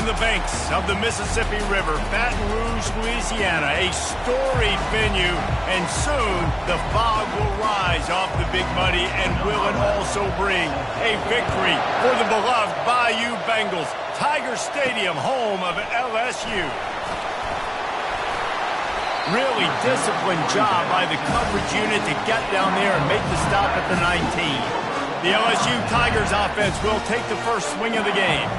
on the banks of the Mississippi River, Baton Rouge, Louisiana, a storied venue, and soon the fog will rise off the Big Muddy, and will it also bring a victory for the beloved Bayou Bengals. Tiger Stadium, home of LSU. Really disciplined job by the coverage unit to get down there and make the stop at the 19. The LSU Tigers offense will take the first swing of the game.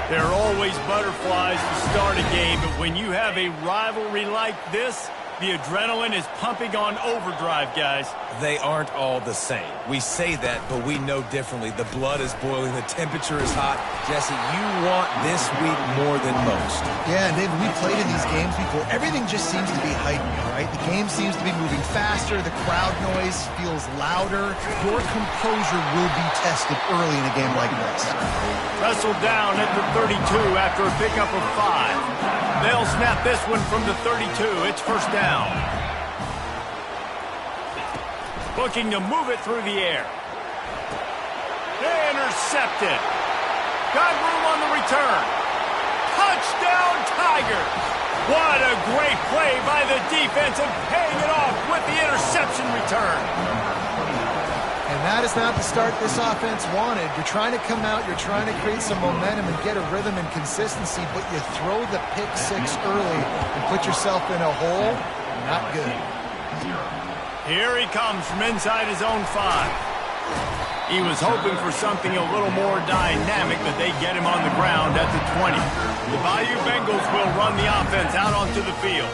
There are always butterflies to start a game, but when you have a rivalry like this, the adrenaline is pumping on overdrive, guys. They aren't all the same. We say that, but we know differently. The blood is boiling. The temperature is hot. Jesse, you want this week more than most. Yeah, and David, we played in these games before. Everything just seems to be heightened, right? The game seems to be moving faster. The crowd noise feels louder. Your composure will be tested early in a game like this. Wrestled down at the 32 after a pickup of 5. They'll snap this one from the 32. It's first down. Looking to move it through the air. Intercepted. Got room on the return. Touchdown, Tigers. What a great play by the defense, and paying it off with the interception return. And that is not the start this offense wanted. You're trying to come out, you're trying to create some momentum and get a rhythm and consistency, but you throw the pick 6 early and put yourself in a hole. Not good. Here he comes from inside his own 5. He was hoping for something a little more dynamic, but they get him on the ground at the 20. The Bayou Bengals will run the offense out onto the field.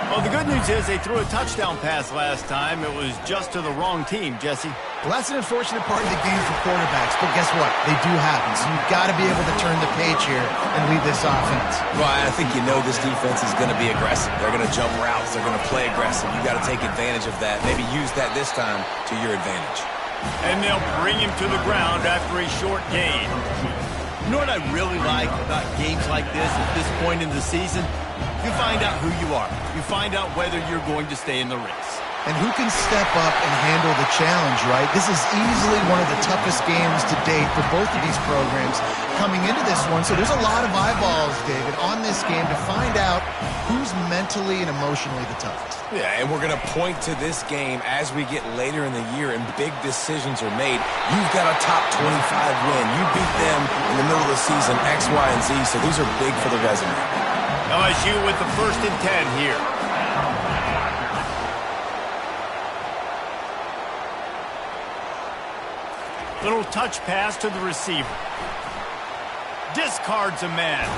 Well, the good news is they threw a touchdown pass last time. It was just to the wrong team, Jesse. Well, that's an unfortunate part of the game for quarterbacks, but guess what? They do happen, so you've got to be able to turn the page here and lead this offense. Well, I think you know this defense is going to be aggressive. They're going to jump routes. They're going to play aggressive. You've got to take advantage of that. Maybe use that this time to your advantage. And they'll bring him to the ground after a short gain. You know what I really like about games like this at this point in the season? You find out who you are. You find out whether you're going to stay in the race. And who can step up and handle the challenge, right? This is easily one of the toughest games to date for both of these programs coming into this one. So there's a lot of eyeballs, David, on this game to find out who's mentally and emotionally the toughest. Yeah, and we're going to point to this game as we get later in the year and big decisions are made. You've got a top 25 win. You beat them in the middle of the season, X, Y, and Z, so these are big for the resume. LSU with the 1st and 10 here. Little touch pass to the receiver. Discards a man.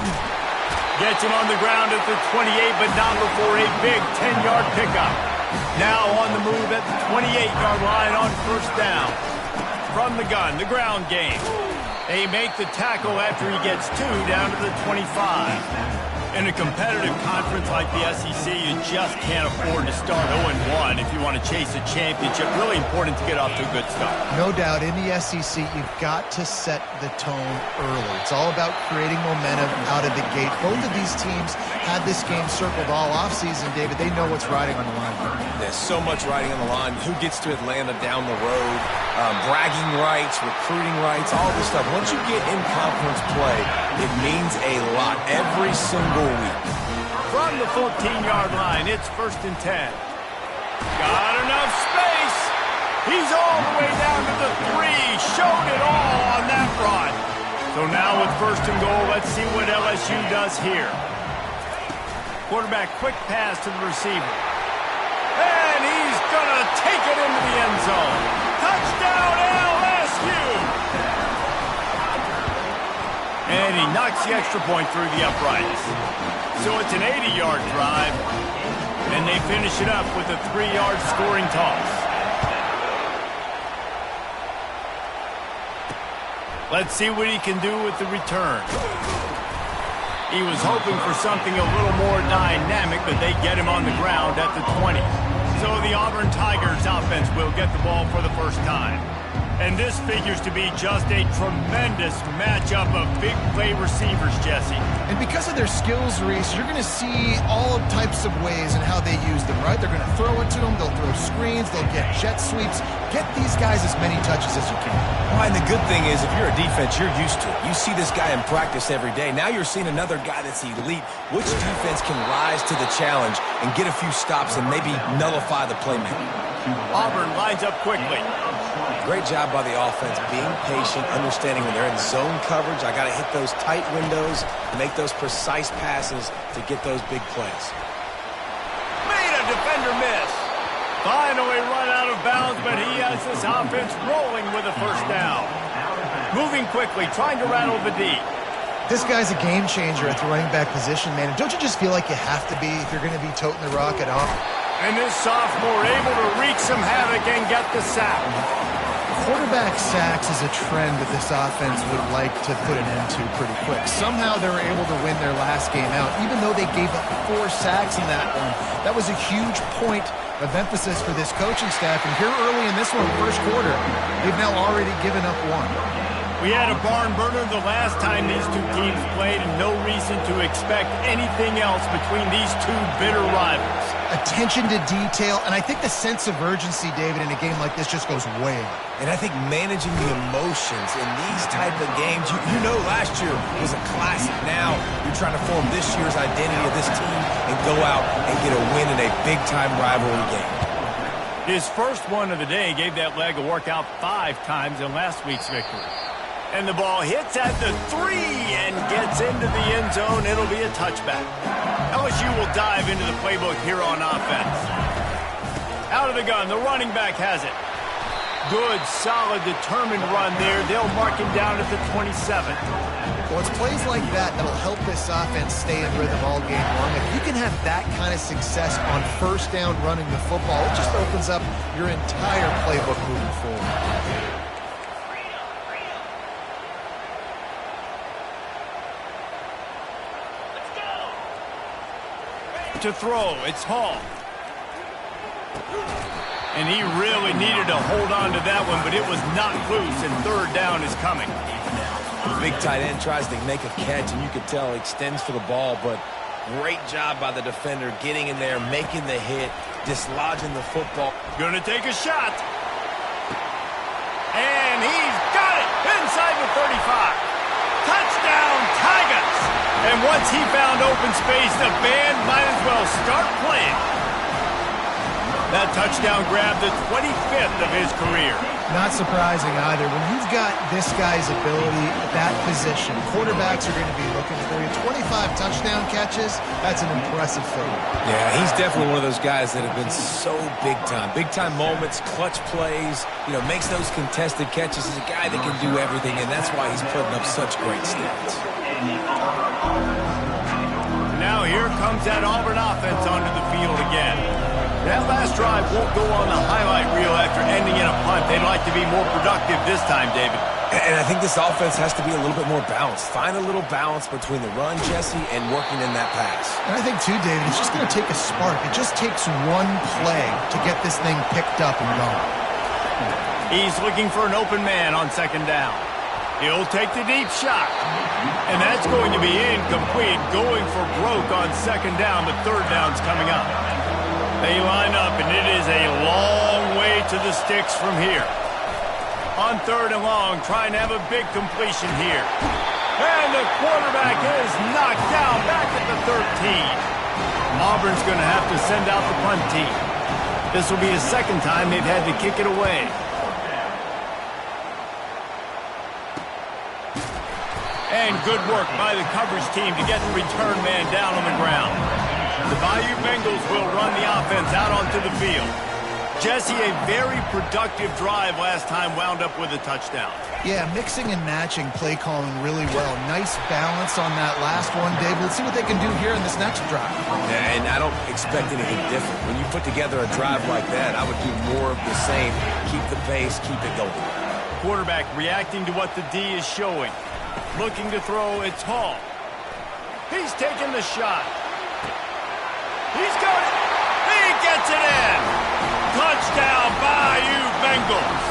Gets him on the ground at the 28, but not before a big 10-yard pickup. Now on the move at the 28-yard line on first down. From the gun, the ground game. They make the tackle after he gets 2 down to the 25. In a competitive conference like the SEC, you just can't afford to start 0-1 if you want to chase a championship. Really important to get off to a good start. No doubt, in the SEC, you've got to set the tone early. It's all about creating momentum out of the gate. Both of these teams had this game circled all offseason, David. They know what's riding on the line. There's so much riding on the line. Who gets to Atlanta down the road? Bragging rights, recruiting rights, all this stuff. Once you get in conference play, it means a lot every single week. From the 14-yard line, it's 1st and 10. Got enough space. He's all the way down to the 3. Showed it all on that run. So now with 1st and goal, let's see what LSU does here. Quarterback quick pass to the receiver. And he's going to take it into the end zone. Touchdown, LSU! And he knocks the extra point through the uprights. So it's an 80-yard drive, and they finish it up with a 3-yard scoring toss. Let's see what he can do with the return. He was hoping for something a little more dynamic, but they get him on the ground at the 20. So the Auburn Tigers offense will get the ball for the first time. And this figures to be just a tremendous matchup of big play receivers, Jesse. And because of their skills, Reese, you're going to see all types of ways in how they use them, right? They're going to throw it to them. They'll throw screens. They'll get jet sweeps. Get these guys as many touches as you can. Well, and the good thing is, if you're a defense, you're used to it. You see this guy in practice every day. Now you're seeing another guy that's elite. Which defense can rise to the challenge and get a few stops and maybe nullify the playmaker? Auburn lines up quickly. Great job by the offense, being patient, understanding when they're in zone coverage, I got to hit those tight windows, make those precise passes to get those big plays. Made a defender miss. Finally run out of bounds, but he has this offense rolling with a first down. Moving quickly, trying to rattle the D. This guy's a game changer at the running back position, man. Don't you just feel like you have to be if you're going to be toting the rock at all? And this sophomore able to wreak some havoc and get the sack. Quarterback sacks is a trend that this offense would like to put an end to pretty quick. Somehow they were able to win their last game out, even though they gave up 4 sacks in that one. That was a huge point of emphasis for this coaching staff. And here early in this one, first quarter, they've now already given up 1. We had a barn burner the last time these two teams played, and no reason to expect anything else between these two bitter rivals. Attention to detail, and I think the sense of urgency, David, in a game like this just goes way up. And I think managing the emotions in these type of games, you know last year was a classic. Now you're trying to form this year's identity of this team and go out and get a win in a big-time rivalry game. His first one of the day gave that leg a workout 5 times in last week's victory. And the ball hits at the 3 and gets into the end zone. It'll be a touchback. LSU will dive into the playbook here on offense. Out of the gun, the running back has it. Good, solid, determined run there. They'll mark him down at the 27. Well, it's plays like that that'll help this offense stay in rhythm all game long. If you can have that kind of success on first down running the football, it just opens up your entire playbook moving forward. To throw, it's Hall. And he really needed to hold on to that one, but it was not loose, and third down is coming. The big tight end tries to make a catch, and you can tell he extends for the ball, but great job by the defender getting in there, making the hit, dislodging the football. Gonna take a shot. And he's got it inside the 35. Touchdown, Tigers! And once he found open space, the band might as well start playing. That touchdown grabbed the 25th of his career. Not surprising either. When you've got this guy's ability at that position, quarterbacks are going to be looking for you. 25 touchdown catches, that's an impressive figure. Yeah, he's definitely one of those guys that have been so big time. Big time moments, clutch plays, makes those contested catches. He's a guy that can do everything, and that's why he's putting up such great stats. Now here comes that Auburn offense onto the field again. That last drive won't go on the highlight reel after ending in a punt. They'd like to be more productive this time, David. And I think this offense has to be a little bit more balanced. Find a little balance between the run, Jesse, and working in that pass. And I think, too, David, it's just going to take a spark. It just takes one play to get this thing picked up and going. He's looking for an open man on second down. He'll take the deep shot. And that's going to be incomplete. Going for broke on second down, but third down's coming up. They line up, and it is a long way to the sticks from here. On third and long, trying to have a big completion here. And the quarterback is knocked down back at the 13. Auburn's going to have to send out the punt team. This will be the second time they've had to kick it away. And good work by the coverage team to get the return man down on the ground. The Bayou Bengals will run the offense out onto the field. Jesse, a very productive drive last time wound up with a touchdown. Yeah, mixing and matching play calling really well. Nice balance on that last one, Dave. Let's see what they can do here in this next drive. Yeah, and I don't expect anything different. When you put together a drive like that, I would do more of the same. Keep the pace, keep it going. Quarterback reacting to what the D is showing. Looking to throw, it's Hall. He's taking the shot. He's got it. He gets it in. Touchdown, Bayou Bengals.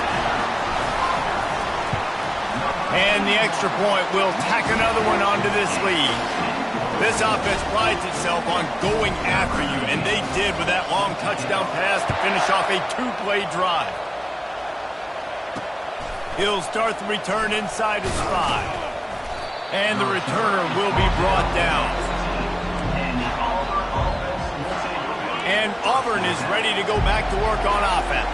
And the extra point will tack another one onto this lead. This offense prides itself on going after you, and they did with that long touchdown pass to finish off a two-play drive. He'll start the return inside his 5. And the returner will be brought down. And Auburn is ready to go back to work on offense.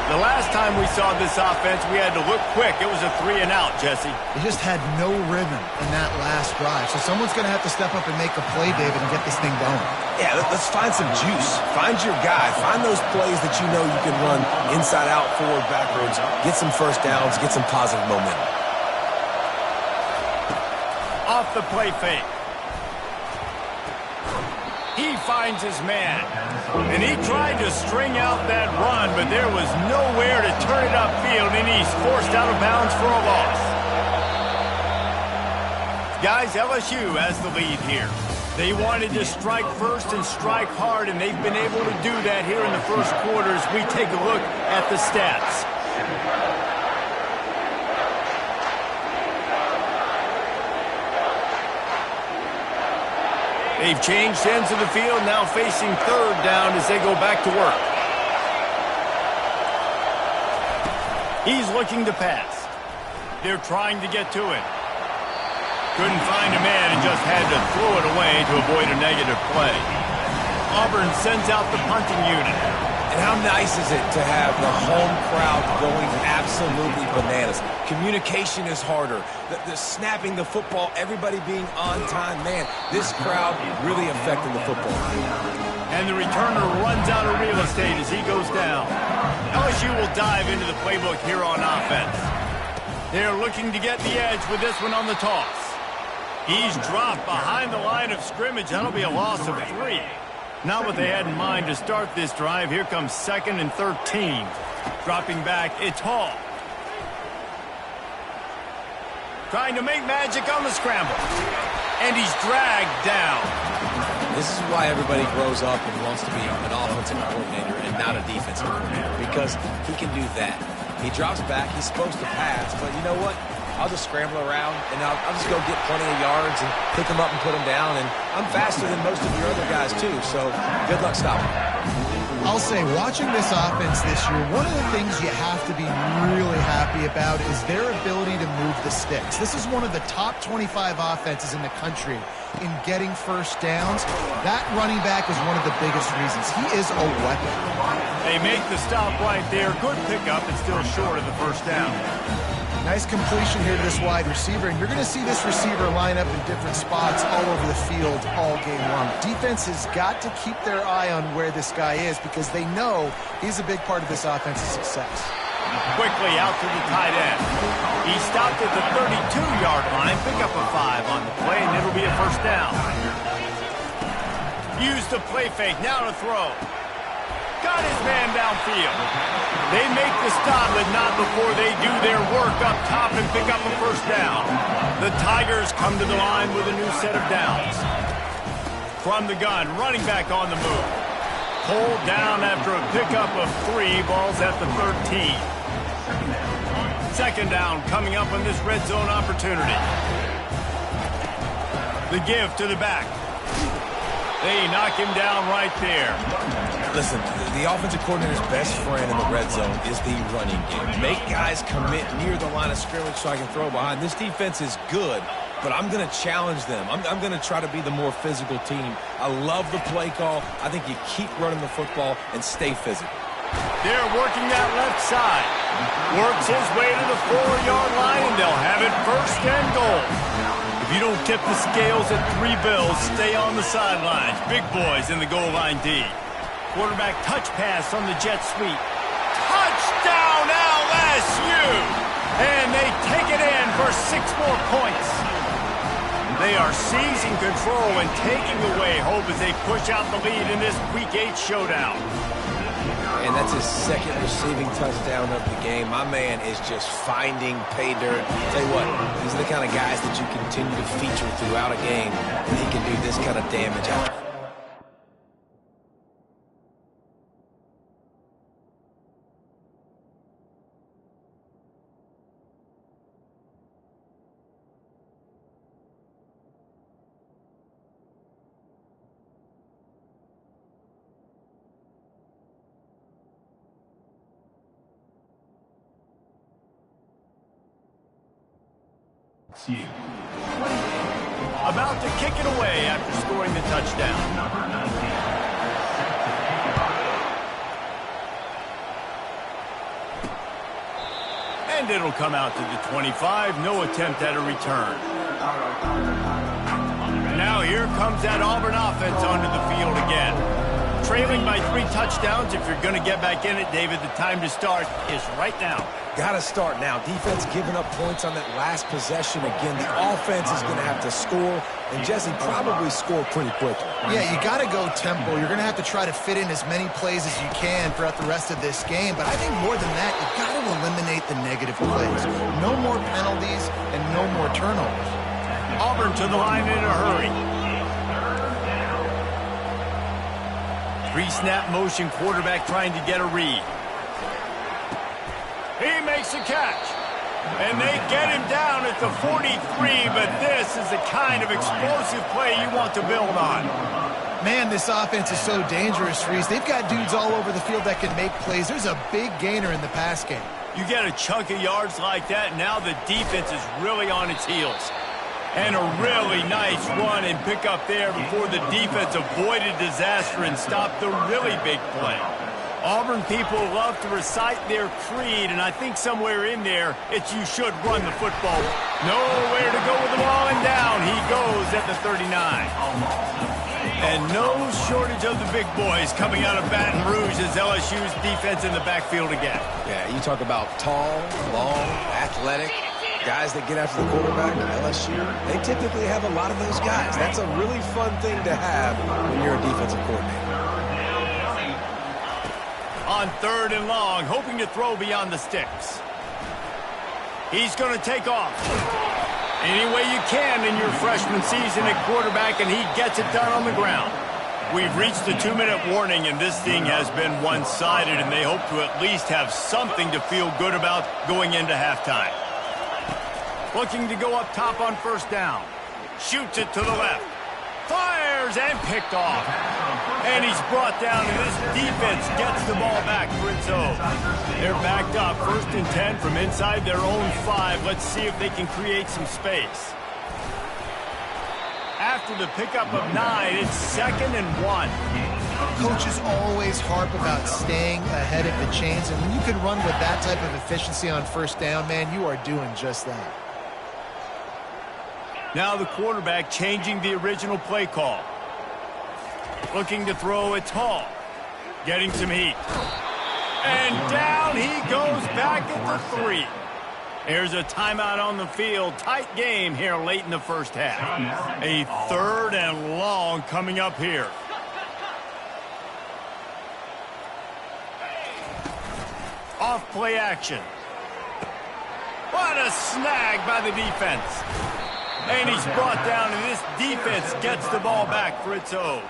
The last time we saw this offense, we had to look quick. It was a 3-and-out, Jesse. They just had no rhythm in that last drive. So someone's going to have to step up and make a play, David, and get this thing going. Yeah, let's find some juice. Find your guy. Find those plays that you know you can run inside out, forward, backwards. Get some first downs. Get some positive momentum. Off the play fake. He finds his man. And he tried to string out that run, but there was nowhere to turn it upfield, and he's forced out of bounds for a loss. Guys, LSU has the lead here. They wanted to strike first and strike hard, and they've been able to do that here in the first quarter as we take a look at the stats. They've changed ends of the field, now facing third down as they go back to work. He's looking to pass. They're trying to get to it. Couldn't find a man and just had to throw it away to avoid a negative play. Auburn sends out the punting unit. And how nice is it to have the home crowd going absolutely bananas? Communication is harder. The snapping the football, everybody being on time. Man, this crowd really affecting the football. And the returner runs out of real estate as he goes down. LSU will dive into the playbook here on offense. They're looking to get the edge with this one on the toss. He's dropped behind the line of scrimmage. That'll be a loss of 3. Not what they had in mind to start this drive. Here comes 2nd and 13. Dropping back, it's Hall. Trying to make magic on the scramble. And he's dragged down. This is why everybody grows up and wants to be an offensive coordinator and not a defensive coordinator, because he can do that. He drops back, he's supposed to pass, but you know what? I'll just scramble around, and I'll just go get plenty of yards and pick them up and put them down, and I'm faster than most of your other guys, too, so good luck stopping. I'll say, watching this offense this year, one of the things you have to be really happy about is their ability to move the sticks. This is one of the top 25 offenses in the country in getting first downs. That running back is one of the biggest reasons. He is a weapon. They make the stop right there. Good pickup, and still short of the first down. Nice completion here to this wide receiver, and you're going to see this receiver line up in different spots all over the field all game long. Defense has got to keep their eye on where this guy is because they know he's a big part of this offense's success. Quickly out to the tight end. He stopped at the 32-yard line, pick up a 5 on the play, and it'll be a first down. Use the play fake, now to throw. Got his man downfield. They make the stop, but not before they do their work up top and pick up a first down. The Tigers come to the line with a new set of downs. From the gun, running back on the move. Pulled down after a pickup of 3, balls at the 13. 2nd down coming up on this red zone opportunity. The give to the back. They knock him down right there. Listen, the offensive coordinator's best friend in the red zone is the running game. Make guys commit near the line of scrimmage so I can throw behind. This defense is good, but I'm going to challenge them. I'm going to try to be the more physical team. I love the play call. I think you keep running the football and stay physical. They're working that left side. Works his way to the 4-yard line, and they'll have it 1st and goal. If you don't tip the scales at 3 bills, stay on the sidelines. Big boys in the goal line D. Quarterback touch pass on the jet sweep. Touchdown LSU! And they take it in for 6 more points. They are seizing control and taking away hope as they push out the lead in this Week 8 showdown. And that's his 2nd receiving touchdown of the game. My man is just finding pay dirt. Tell you what, these are the kind of guys that you continue to feature throughout a game, and he can do this kind of damage after. About to kick it away after scoring the touchdown. And it'll come out to the 25. No attempt at a return. Now here comes that Auburn offense onto the field again. Trailing by 3 touchdowns. If you're going to get back in it, David, the time to start is right now. Got to start now. Defense giving up points on that last possession. Again, the offense is going to have to score, and Jesse probably score pretty quickly. Yeah, you got to go tempo. You're going to have to try to fit in as many plays as you can throughout the rest of this game. But I think more than that, you've got to eliminate the negative plays. No more penalties and no more turnovers. Auburn to the line in a hurry. 3-snap motion, quarterback trying to get a read. He makes a catch. And they get him down at the 43, but this is the kind of explosive play you want to build on. Man, this offense is so dangerous, Reese. They've got dudes all over the field that can make plays. There's a big gainer in the pass game. You get a chunk of yards like that, now the defense is really on its heels. And a really nice run and pick up there before the defense avoided disaster and stopped the really big play. Auburn people love to recite their creed, and I think somewhere in there, it's you should run the football. Nowhere to go with the ball, and down he goes at the 39. And no shortage of the big boys coming out of Baton Rouge as LSU's defense in the backfield again. Yeah, you talk about tall, long, athletic, guys that get after the quarterback at LSU. They typically have a lot of those guys. That's a really fun thing to have when you're a defensive coordinator. On 3rd and long, hoping to throw beyond the sticks. He's going to take off. Any way you can in your freshman season at quarterback, and he gets it done on the ground. We've reached the 2-minute warning, and this thing has been one-sided, and they hope to at least have something to feel good about going into halftime. Looking to go up top on 1st down. Shoots it to the left. Fires and picked off. And he's brought down, and this defense gets the ball back for its own. They're backed up, 1st and 10 from inside their own 5. Let's see if they can create some space. After the pickup of 9, it's 2nd and 1. Coaches always harp about staying ahead of the chains, and when you can run with that type of efficiency on 1st down, man, you are doing just that. Now the quarterback changing the original play call. Looking to throw it tall. Getting some heat. And down he goes back at the 3. There's a timeout on the field. Tight game here late in the 1st half. A 3rd and long coming up here. Off play action. What a snag by the defense. And he's brought down, and this defense gets the ball back for its own.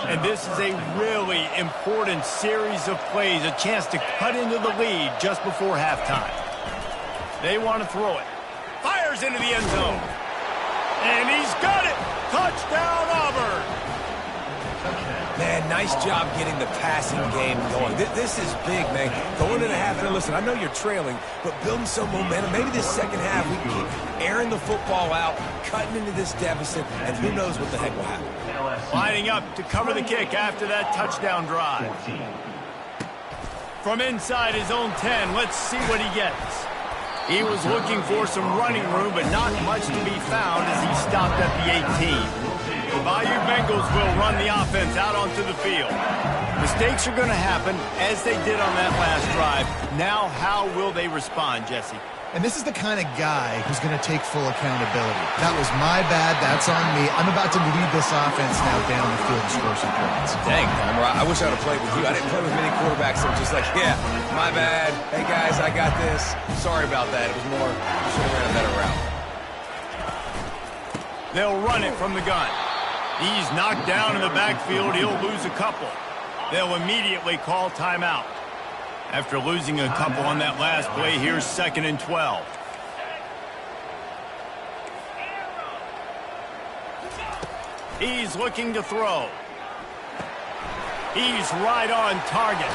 And this is a really important series of plays, a chance to cut into the lead just before halftime. They want to throw it. Fires into the end zone. And he's got it. Touchdown, Auburn. Man, nice job getting the passing game going. This is big, man. Going into the half, and listen, I know you're trailing, but building some momentum. Maybe this second half we can keep airing the football out, cutting into this deficit, and who knows what the heck will happen. Lining up to cover the kick after that touchdown drive. From inside his own 10, let's see what he gets. He was looking for some running room, but not much to be found as he stopped at the 18. The Bayou Bengals will run the offense out onto the field. Mistakes are going to happen, as they did on that last drive. Now, how will they respond, Jesse? And this is the kind of guy who's going to take full accountability. That was my bad. That's on me. I'm about to lead this offense now down the field and score some points. Dang, Palmer, I wish I would have played with you. I didn't play with many quarterbacks that were just like, yeah, my bad. Hey, guys, I got this. Sorry about that. It was more, should have ran a better route. They'll run it from the gun. He's knocked down in the backfield. He'll lose a couple. They'll immediately call timeout. After losing a couple on that last play, here's 2nd and 12. He's looking to throw. He's right on target.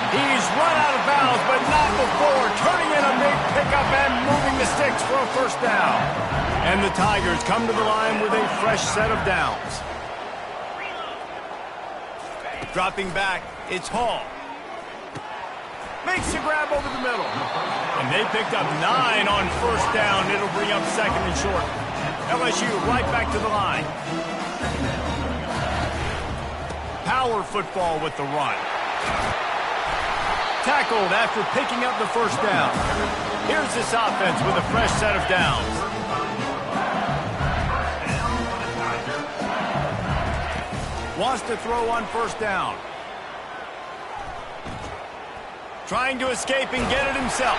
He's run out of bounds, but not before turning in a big pickup and moving the sticks for a first down. And the Tigers come to the line with a fresh set of downs. Dropping back, it's Hall. Makes the grab over the middle. And they picked up 9 on first down. It'll bring up second and short. LSU right back to the line. Power football with the run. Tackled after picking up the first down. Here's this offense with a fresh set of downs. Wants to throw on first down. Trying to escape and get it himself.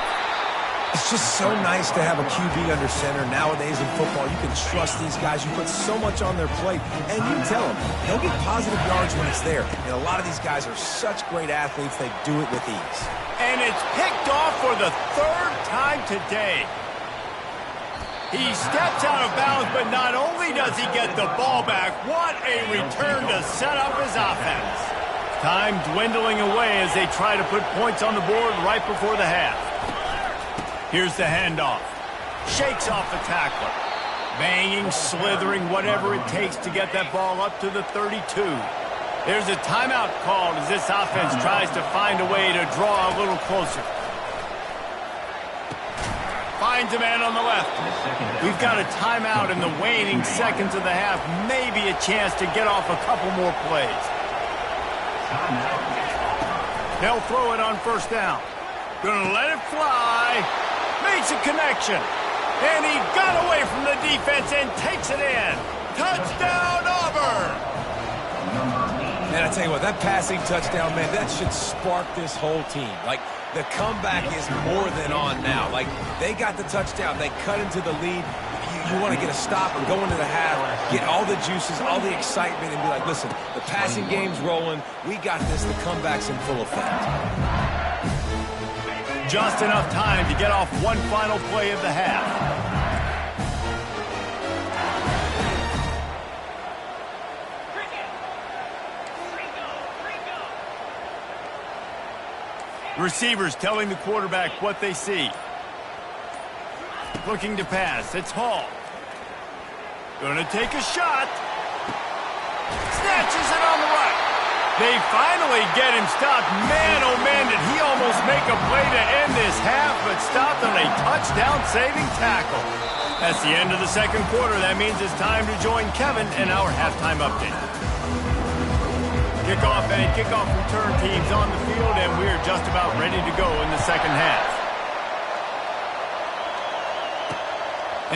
It's just so nice to have a QB under center. Nowadays in football, you can trust these guys. You put so much on their plate, and you tell them they'll get positive yards when it's there. And a lot of these guys are such great athletes, they do it with ease. And it's picked off for the 3rd time today. He steps out of bounds, but not only does he get the ball back, what a return to set up his offense. Time dwindling away as they try to put points on the board right before the half. Here's the handoff. Shakes off the tackler. Banging, slithering, whatever it takes to get that ball up to the 32. There's a timeout called as this offense tries to find a way to draw a little closer. Finds a man on the left. We've got a timeout in the waning seconds of the half. Maybe a chance to get off a couple more plays. They'll throw it on first down. Gonna let it fly. Makes a connection. And he got away from the defense and takes it in. Touchdown, Auburn! Man, I tell you what, that passing touchdown, man, that should spark this whole team. Like, the comeback is more than on now. Like, they got the touchdown. They cut into the lead. You want to get a stop and go into the half, get all the juices, all the excitement, and be like, listen, the passing game's rolling. We got this. The comeback's in full effect. Just enough time to get off one final play of the half. Receivers telling the quarterback what they see. Looking to pass. It's Hall. Gonna take a shot. Snatches it on the right. They finally get him stopped. Man, oh man, did he almost make a play to end this half, but stopped on a touchdown-saving tackle. That's the end of the second quarter. That means it's time to join Kevin in our halftime update. Kickoff and kickoff return teams on the field, and we're just about ready to go in the second half.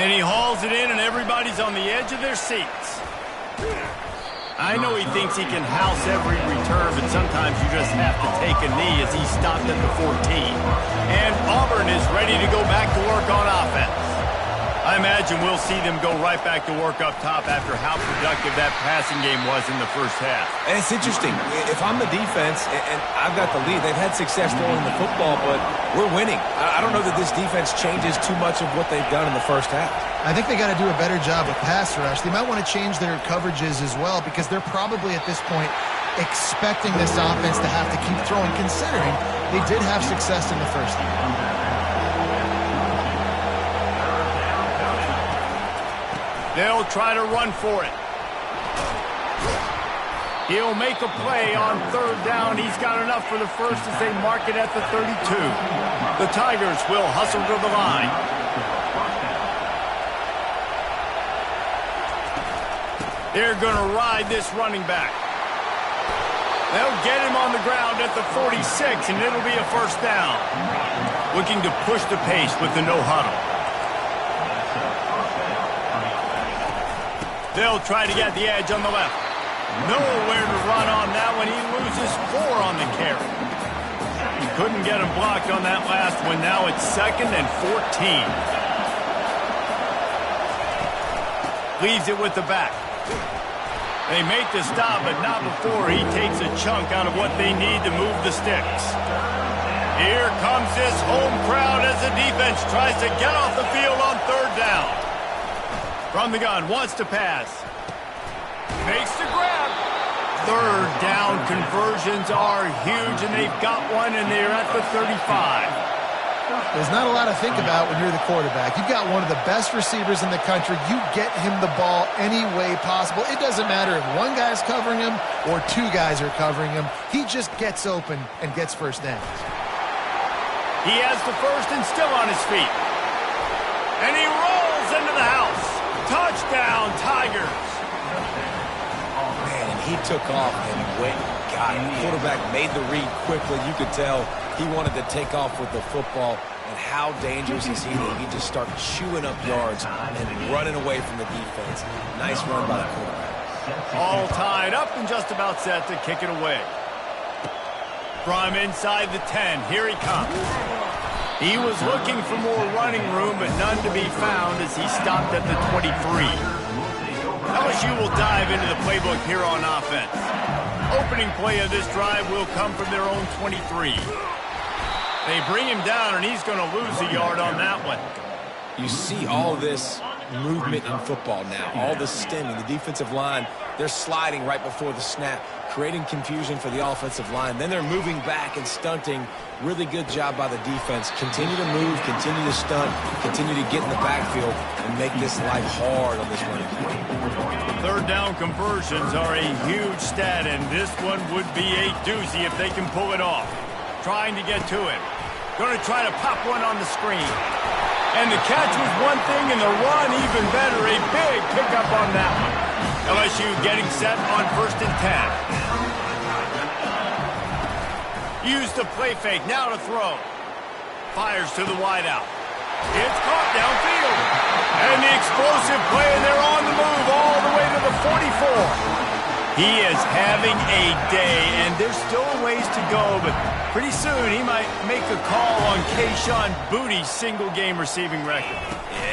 And he hauls it in, and everybody's on the edge of their seats. I know he thinks he can house every return, but sometimes you just have to take a knee as he stopped at the 14. And Auburn is ready to go back to work on offense. I imagine we'll see them go right back to work up top after how productive that passing game was in the first half. And it's interesting. If I'm the defense and I've got the lead, they've had success throwing the football, but we're winning. I don't know that this defense changes too much of what they've done in the first half. I think they got to do a better job with pass rush. They might want to change their coverages as well because they're probably at this point expecting this offense to have to keep throwing, considering they did have success in the first half. They'll try to run for it. He'll make a play on third down. He's got enough for the first as they mark it at the 32. The Tigers will hustle to the line. They're going to ride this running back. They'll get him on the ground at the 46, and it'll be a first down. Looking to push the pace with the no huddle. They'll try to get the edge on the left. Nowhere to run on that one. He loses 4 on the carry. He couldn't get him blocked on that last one. Now it's 2nd and 14. Leaves it with the back. They make the stop, but not before he takes a chunk out of what they need to move the sticks. Here comes this home crowd as the defense tries to get off the field on third down. From the gun, wants to pass. Makes the grab. Third down conversions are huge, and they've got one, and they're at the 35. There's not a lot to think about when you're the quarterback. You've got one of the best receivers in the country. You get him the ball any way possible. It doesn't matter if one guy's covering him or two guys are covering him. He just gets open and gets first downs. He has the first and still on his feet. And he rolls into the house. Touchdown, Tigers. Man, and he took off and went and got it. The quarterback made the read quickly. You could tell he wanted to take off with the football. And how dangerous is he that he just started chewing up yards and running away from the defense. Nice run by the quarterback. All tied up and just about set to kick it away. From inside the 10, here he comes. He was looking for more running room, but none to be found as he stopped at the 23. LSU will dive into the playbook here on offense. Opening play of this drive will come from their own 23. They bring him down, and he's going to lose a yard on that one. You see all this movement in football now, all the stemming. The defensive line, they're sliding right before the snap, creating confusion for the offensive line. Then they're moving back and stunting. Really good job by the defense. Continue to move, continue to stunt, continue to get in the backfield, and make this life hard on this running play. Third down conversions are a huge stat, and this one would be a doozy if they can pull it off. Trying to get to it. Going to try to pop one on the screen. And the catch was one thing, and the run even better. A big pickup on that one. LSU getting set on 1st and 10. Use the play fake. Now to throw. Fires to the wideout. It's caught downfield. And the explosive play, and they're on the move all the way to the 44. He is having a day, and there's still a ways to go, but pretty soon he might make a call on Kayshon Boutte's single-game receiving record.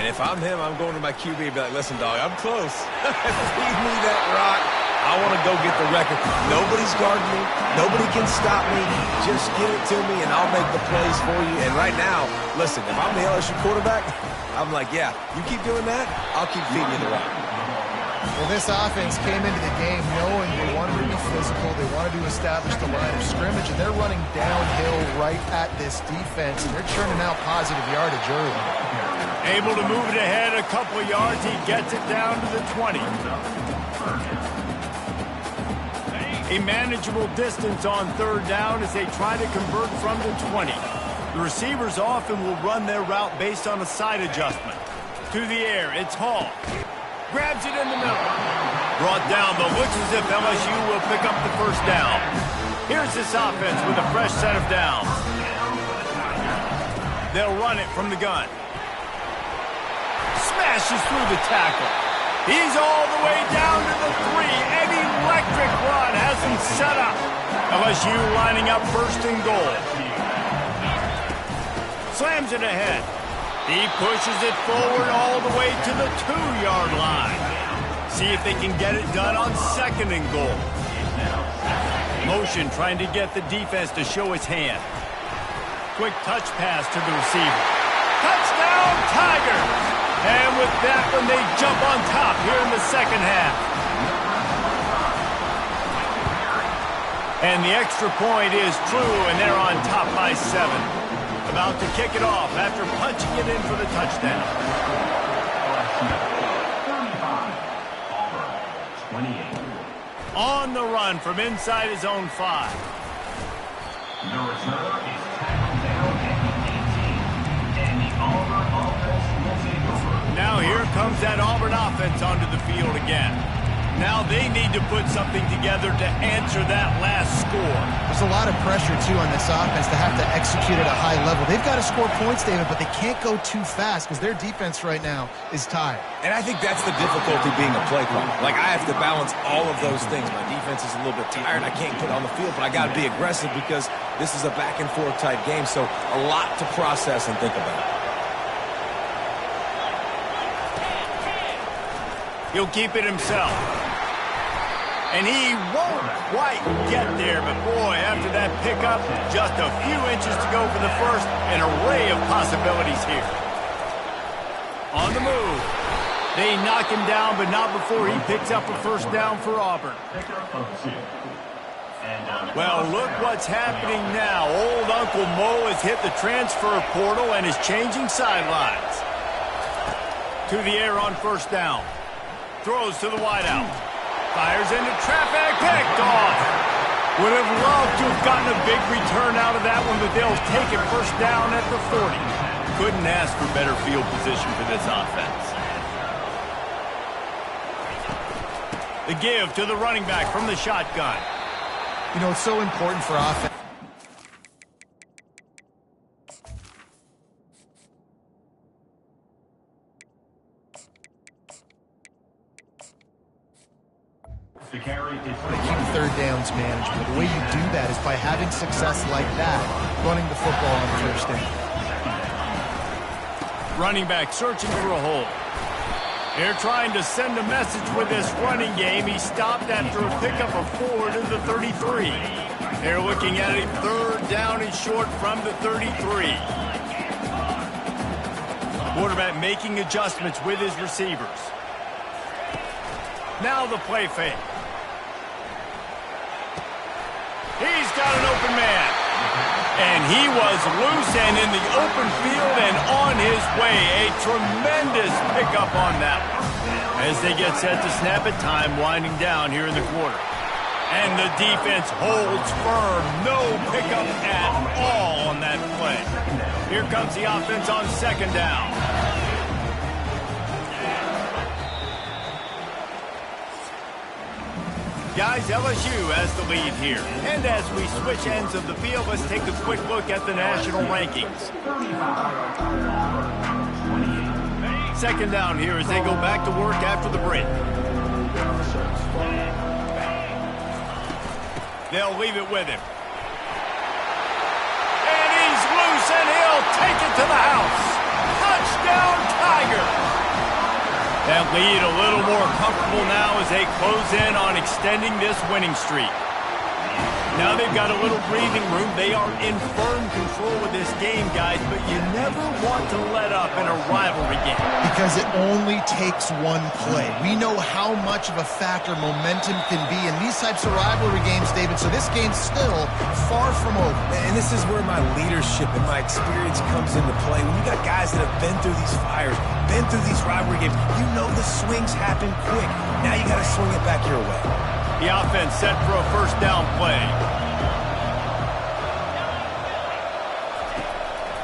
And if I'm him, I'm going to my QB and be like, listen, dog, I'm close. Feed me that rock. I want to go get the record. Nobody's guarding me. Nobody can stop me. Just give it to me, and I'll make the plays for you. And right now, listen, if I'm the LSU quarterback, I'm like, yeah, you keep doing that, I'll keep feeding you the rock. Well, this offense came into the game knowing they wanted to be physical, they wanted to establish the line of scrimmage, and they're running downhill right at this defense, and they're churning out positive yardage early. Able to move it ahead a couple of yards, he gets it down to the 20. A manageable distance on third down as they try to convert from the 20. The receivers often will run their route based on a side adjustment. To the air, it's Hall. Grabs it in the middle. Brought down, but looks as if LSU will pick up the first down. Here's this offense with a fresh set of downs. They'll run it from the gun. Smashes through the tackle. He's all the way down to the 3. An electric run has him set up. LSU lining up 1st and goal. Slams it ahead. He pushes it forward all the way to the 2-yard line. See if they can get it done on 2nd and goal. Motion trying to get the defense to show his hand. Quick touch pass to the receiver. Touchdown, Tigers! And with that one, they jump on top here in the second half. And the extra point is true, and they're on top by 7. About to kick it off after punching it in for the touchdown. 28. On the run from inside his own 5. The returner is tackled down at the 18, and the Auburn offense will take over. Now here comes that Auburn offense onto the field again. Now they need to put something together to answer that last score. There's a lot of pressure, too, on this offense to have to execute at a high level. They've got to score points, David, but they can't go too fast because their defense right now is tired. And I think that's the difficulty being a play caller. Like, I have to balance all of those things. My defense is a little bit tired. I can't put it on the field, but I got to be aggressive because this is a back-and-forth type game, so a lot to process and think about. He'll keep it himself. And he won't quite get there, but boy, after that pickup, just a few inches to go for the first. An array of possibilities here. On the move. They knock him down, but not before he picks up a first down for Auburn. Well, look what's happening now. Old Uncle Mo has hit the transfer portal and is changing sidelines. To the air on first down. Throws to the wideout. Fires into traffic. Picked off. Would have loved to have gotten a big return out of that one, but they'll take it first down at the 40. Couldn't ask for better field position for this offense. The give to the running back from the shotgun. You know, it's so important for offense. The carry is Keep third downs management. The way you do that is by having success like that, running the football on first down. Running back searching for a hole. They're trying to send a message with this running game. He stopped after a pickup of 4 to the 33. They're looking at a third down and short from the 33. Quarterback making adjustments with his receivers. Now the play fake. He's got an open man. And he was loose and in the open field and on his way. A tremendous pickup on that one. As they get set to snap it, time winding down here in the quarter. And the defense holds firm. No pickup at all on that play. Here comes the offense on second down. Guys, LSU has the lead here. And as we switch ends of the field, let's take a quick look at the national rankings. Second down here as they go back to work after the break. They'll leave it with him. And he's loose, and he'll take it to the house. Touchdown, Tiger! That lead a little more comfortable now as they close in on extending this winning streak. Now they've got a little breathing room. They are in firm control of this game, guys, but you never want to let up in a rivalry game. Because it only takes one play. We know how much of a factor momentum can be in these types of rivalry games, David, so this game's still far from over. And this is where my leadership and my experience comes into play. When you got guys that have been through these fires, been through these rivalry games, you know the swings happen quick. Now you got to swing it back your way. The offense set for a first down play.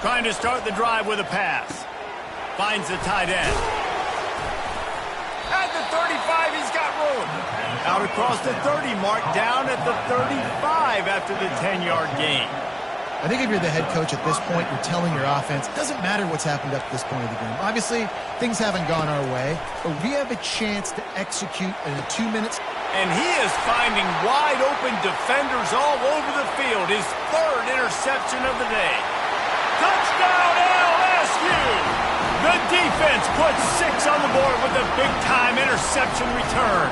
Trying to start the drive with a pass. Finds the tight end. At the 35, he's got room. Out across the 30 mark, down at the 35 after the 10-yard gain. I think if you're the head coach at this point, you're telling your offense, it doesn't matter what's happened up to this point of the game. Obviously, things haven't gone our way, but we have a chance to execute in 2 minutes. And he is finding wide open defenders all over the field. His third interception of the day. Touchdown LSU! The defense puts 6 on the board with a big-time interception return.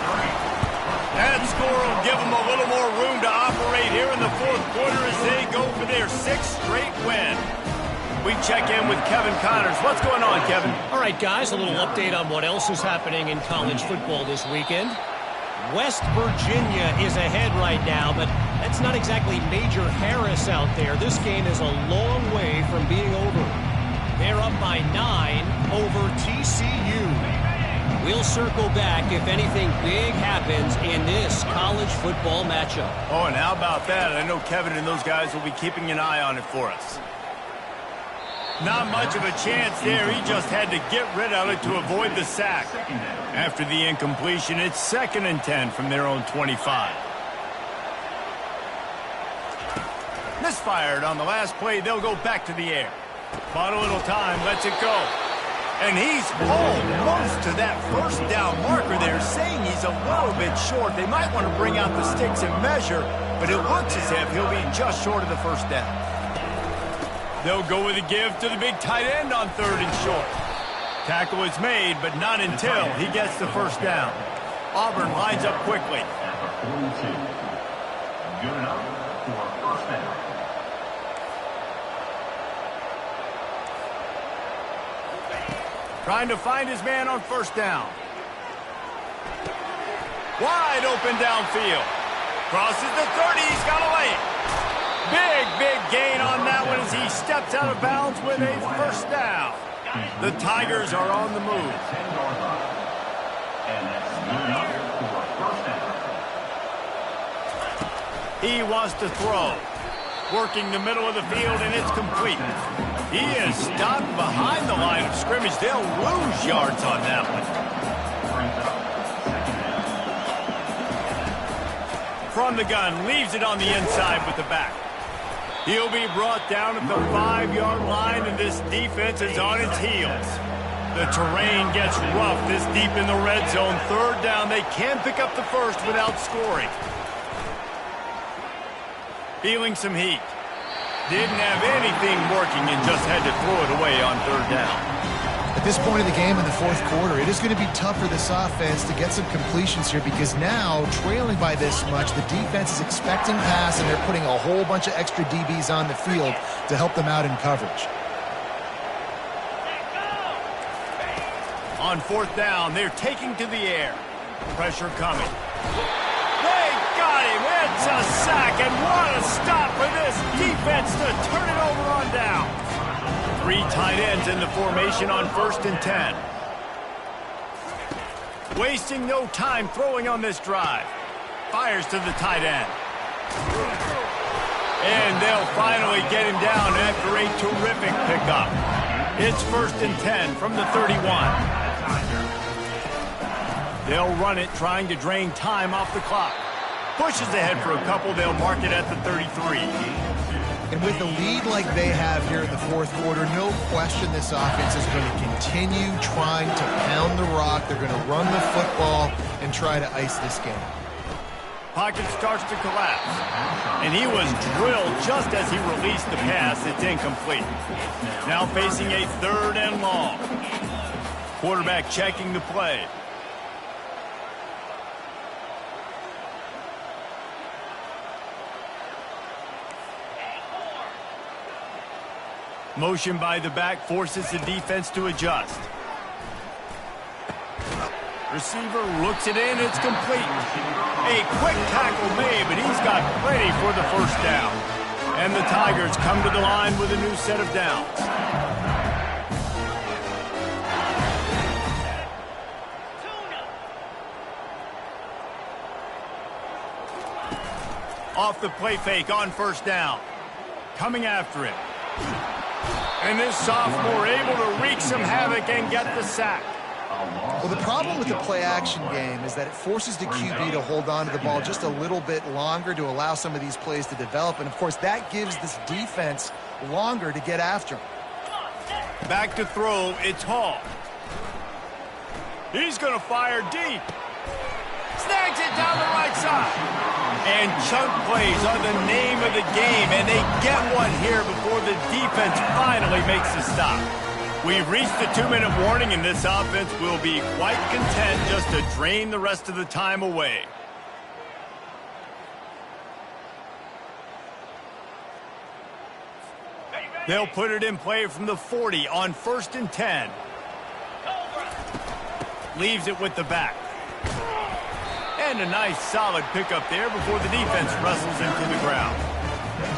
That score will give them a little more room to operate here in the fourth quarter as they go for their 6th straight win. We check in with Kevin Connors. What's going on, Kevin? All right, guys, a little update on what else is happening in college football this weekend. West Virginia is ahead right now, but that's not exactly Major Harris out there. This game is a long way from being over. They're up by 9 over TCU. We'll circle back if anything big happens in this college football matchup. Oh, and how about that? I know Kevin and those guys will be keeping an eye on it for us. Not much of a chance there. He just had to get rid of it to avoid the sack. After the incompletion, it's 2nd and 10 from their own 25. Misfired on the last play. They'll go back to the air. Bought a little time. Lets it go. And he's almost to that first down marker there, saying he's a little bit short. They might want to bring out the sticks and measure, but it looks as if he'll be just short of the first down. They'll go with a give to the big tight end on 3rd and short. Tackle is made, but not until he gets the first down. Auburn lines up quickly. good enough for first down. Trying to find his man on first down. Wide open downfield. Crosses the 30. He's got to lay it. Big gain on that one as he steps out of bounds with a first down. The Tigers are on the move. And that's good enough for a first down. He wants to throw. Working the middle of the field, and it's complete. He is stopped behind the line of scrimmage. They'll lose yards on that one. From the gun, leaves it on the inside with the back. He'll be brought down at the 5-yard line, and this defense is on its heels. The terrain gets rough this deep in the red zone. Third down, they can pick up the first without scoring. Feeling some heat. Didn't have anything working and just had to throw it away on third down. At this point in the game in the fourth quarter, it is going to be tough for this offense to get some completions here because now, trailing by this much, the defense is expecting pass and they're putting a whole bunch of extra DBs on the field to help them out in coverage. On fourth down, they're taking to the air. Pressure coming. They got him. It's a sack, and what a stop for this defense to turn it over on down. 3 tight ends in the formation on 1st and 10. Wasting no time throwing on this drive. Fires to the tight end. And they'll finally get him down after a terrific pickup. It's 1st and 10 from the 31. They'll run it, trying to drain time off the clock. Pushes ahead for a couple. They'll mark it at the 33. And with a lead like they have here in the fourth quarter, no question this offense is going to continue trying to pound the rock. They're going to run the football and try to ice this game. Pocket starts to collapse. And he was drilled just as he released the pass. It's incomplete. Now facing a 3rd and long. Quarterback checking the play. Motion by the back forces the defense to adjust. Receiver looks it in. It's complete. A quick tackle made, but he's got plenty for the first down. And the Tigers come to the line with a new set of downs. Off the play fake on first down. Coming after him. And this sophomore able to wreak some havoc and get the sack. Well, the problem with the play-action game is that it forces the QB to hold on to the ball just a little bit longer to allow some of these plays to develop. And, of course, that gives this defense longer to get after him. Back to throw, it's Hall. He's going to fire deep. Snags it down the right side. And chunk plays are the name of the game, and they get one here before the defense finally makes the stop. We've reached the 2-minute warning, and this offense will be quite content just to drain the rest of the time away. They'll put it in play from the 40 on 1st and 10. Leaves it with the back. And a nice solid pickup there before the defense wrestles into the ground.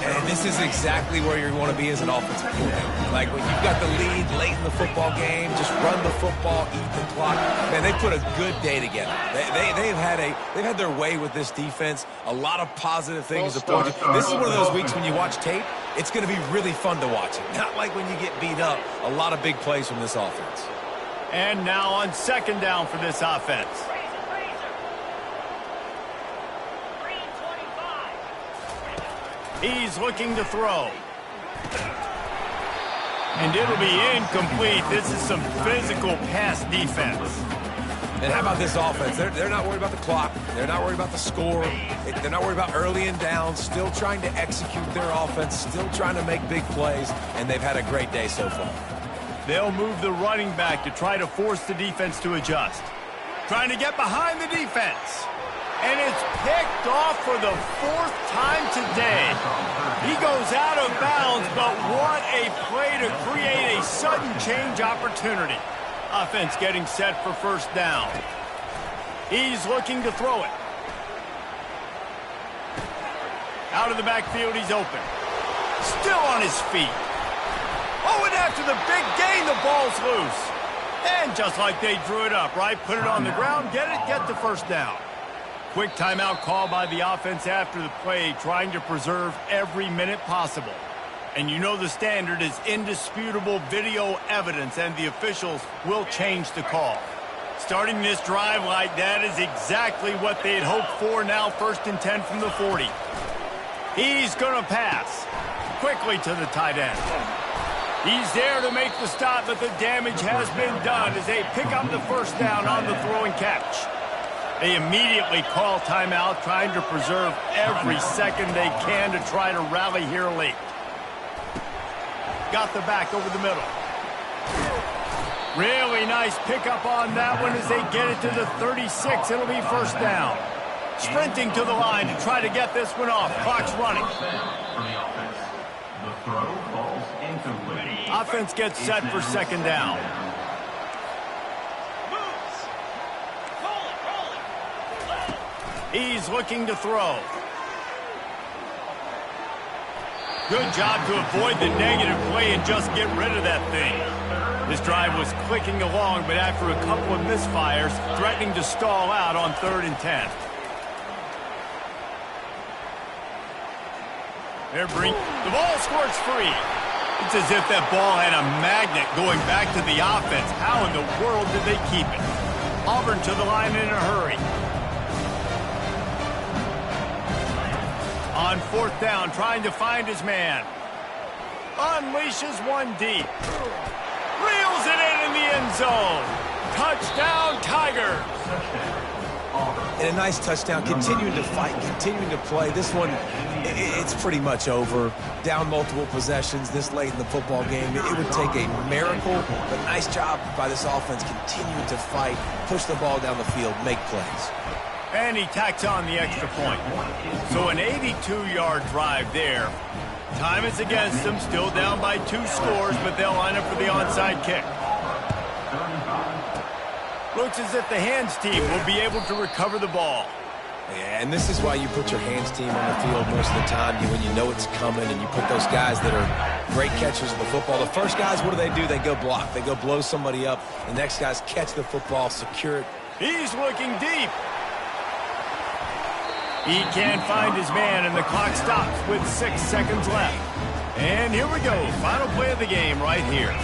And this is exactly where you want to be as an offensive coordinator. Like when you've got the lead late in the football game, just run the football, eat the clock. Man, they put a good day together. They've had their way with this defense. A lot of positive things to point to. This is one of those weeks when you watch tape, it's going to be really fun to watch it. Not like when you get beat up. A lot of big plays from this offense. And now on 2nd down for this offense. He's looking to throw. And it'll be incomplete. This is some physical pass defense. And how about this offense? They're not worried about the clock. They're not worried about the score. They're not worried about early and down. Still trying to execute their offense. Still trying to make big plays. And they've had a great day so far. They'll move the running back to try to force the defense to adjust. Trying to get behind the defense. And it's picked off for the 4th time today. He goes out of bounds, but what a play to create a sudden change opportunity. Offense getting set for first down. He's looking to throw it. Out of the backfield, he's open. Still on his feet. Oh, and after the big gain, the ball's loose. And just like they drew it up, right? Put it on the ground, get the first down. Quick timeout call by the offense after the play, trying to preserve every minute possible. And you know the standard is indisputable video evidence, and the officials will change the call. Starting this drive like that is exactly what they had hoped for. Now 1st and 10 from the 40. He's going to pass quickly to the tight end. He's there to make the stop, but the damage has been done as they pick up the first down on the throwing catch. They immediately call timeout, trying to preserve every second they can to try to rally here late. Got the back over the middle. Really nice pickup on that one as they get it to the 36. It'll be first down. Sprinting to the line to try to get this one off. Clock's running. The throw falls incomplete. Offense gets set for second down. He's looking to throw. Good job to avoid the negative play and just get rid of that thing. This drive was clicking along, but after a couple of misfires, threatening to stall out on 3rd and 10. The ball squirts free. It's as if that ball had a magnet going back to the offense. How in the world did they keep it? Auburn to the line in a hurry. On 4th down, trying to find his man. Unleashes one deep. Reels it in the end zone. Touchdown, Tigers. And a nice touchdown, continuing to fight, continuing to play. This one, it's pretty much over. Down multiple possessions this late in the football game. It would take a miracle, but nice job by this offense continuing to fight, push the ball down the field, make plays. And he tacks on the extra point. So an 82-yard drive there. Time is against them, still down by 2 scores, but they'll line up for the onside kick. Looks as if the hands team will be able to recover the ball. Yeah, and this is why you put your hands team on the field most of the time, when you know it's coming, and you put those guys that are great catchers of the football. The first guys, what do? They go block. They go blow somebody up. The next guys catch the football, secure it. He's looking deep. He can't find his man, and the clock stops with 6 seconds left. And here we go. Final play of the game right here.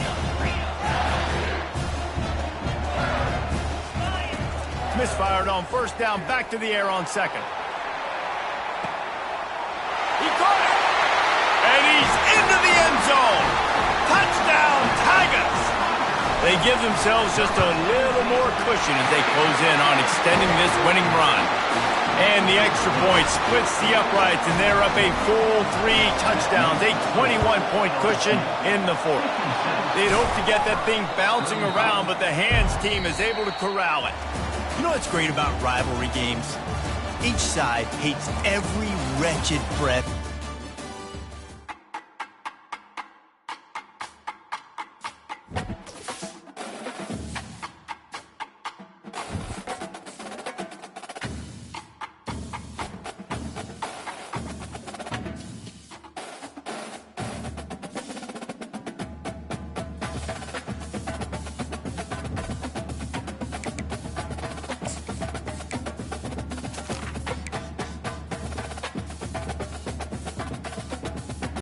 Misfired on 1st down, back to the air on 2nd. He caught it! And he's into the end zone! Touchdown, Tigers! They give themselves just a little more cushion as they close in on extending this winning run. And the extra point splits the uprights, and they're up a full 3 touchdowns, a 21-point cushion in the 4th. They'd hope to get that thing bouncing around, but the hands team is able to corral it. You know what's great about rivalry games? Each side hates every wretched breath